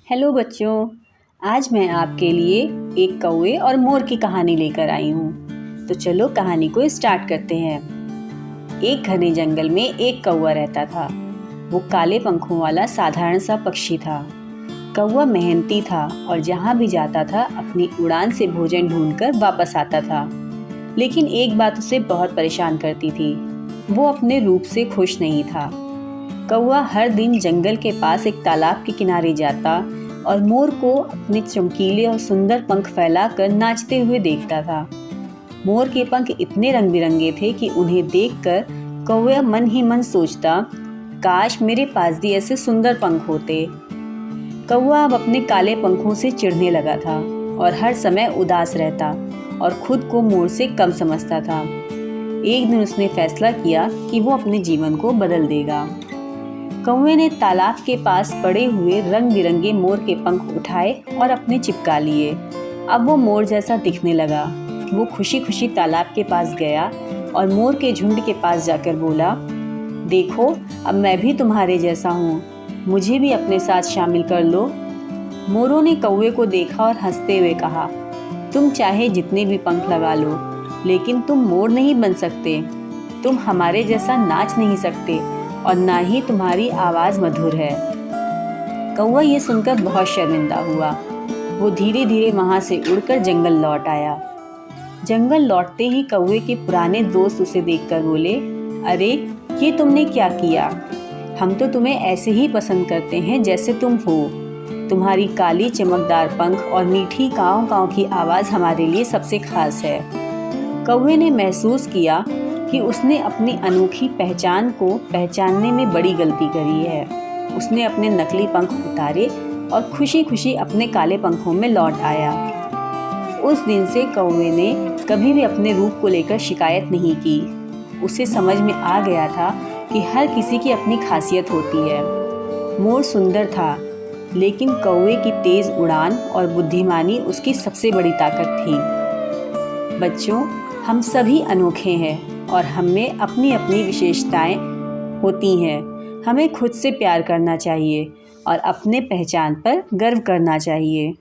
Hello बच्चों, आज मैं आपके लिए एक कौवे और मोर की कहानी लेकर आई हूँ। तो चलो कहानी को स्टार्ट करते हैं। एक घने जंगल में एक कौवा रहता था। वो काले पंखों वाला साधारण सा पक्षी था। कौवा मेहनती था और जहाँ भी जाता था अपनी उड़ान से भोजन ढूंढकर वापस आता था। लेकिन एक बात उसे बहुत परेशान करती थी, वो अपने रूप से खुश नहीं था। कौवा हर दिन जंगल के पास एक तालाब के किनारे जाता और मोर को अपने चमकीले और सुंदर पंख फैलाकर नाचते हुए देखता था। मोर के पंख इतने रंग बिरंगे थे कि उन्हें देखकर कौवा मन ही मन सोचता, काश मेरे पास भी ऐसे सुंदर पंख होते। कौवा अब अपने काले पंखों से चिढ़ने लगा था और हर समय उदास रहता और खुद को मोर से कम समझता था। एक दिन उसने फैसला किया कि वो अपने जीवन को बदल देगा। कौवे ने तालाब के पास पड़े हुए रंग बिरंगे मोर के पंख उठाए और अपने चिपका लिए। अब वो मोर जैसा दिखने लगा। वो खुशी खुशी तालाब के पास गया और मोर के झुंड के पास जाकर बोला, देखो अब मैं भी तुम्हारे जैसा हूँ, मुझे भी अपने साथ शामिल कर लो। मोरों ने कौवे को देखा और हंसते हुए कहा, तुम चाहे जितने भी पंख लगा लो, लेकिन तुम मोर नहीं बन सकते। तुम हमारे जैसा नाच नहीं सकते और ना ही तुम्हारी आवाज़ मधुर है। कौवा ये सुनकर बहुत शर्मिंदा हुआ। वो धीरे धीरे वहाँ से उड़कर जंगल लौट आया। जंगल लौटते ही कौवे के पुराने दोस्त उसे देखकर बोले, अरे ये तुमने क्या किया? हम तो तुम्हें ऐसे ही पसंद करते हैं जैसे तुम हो। तुम्हारी काली चमकदार पंख और मीठी काँव काँव की आवाज़ हमारे लिए सबसे खास है। कौवे ने महसूस किया कि उसने अपनी अनोखी पहचान को पहचानने में बड़ी गलती करी है। उसने अपने नकली पंख उतारे और खुशी खुशी अपने काले पंखों में लौट आया। उस दिन से कौवे ने कभी भी अपने रूप को लेकर शिकायत नहीं की। उसे समझ में आ गया था कि हर किसी की अपनी खासियत होती है। मोर सुंदर था, लेकिन कौवे की तेज उड़ान और बुद्धिमानी उसकी सबसे बड़ी ताकत थी। बच्चों, हम सभी अनोखे हैं और हमें अपनी अपनी विशेषताएं होती हैं। हमें खुद से प्यार करना चाहिए और अपने पहचान पर गर्व करना चाहिए।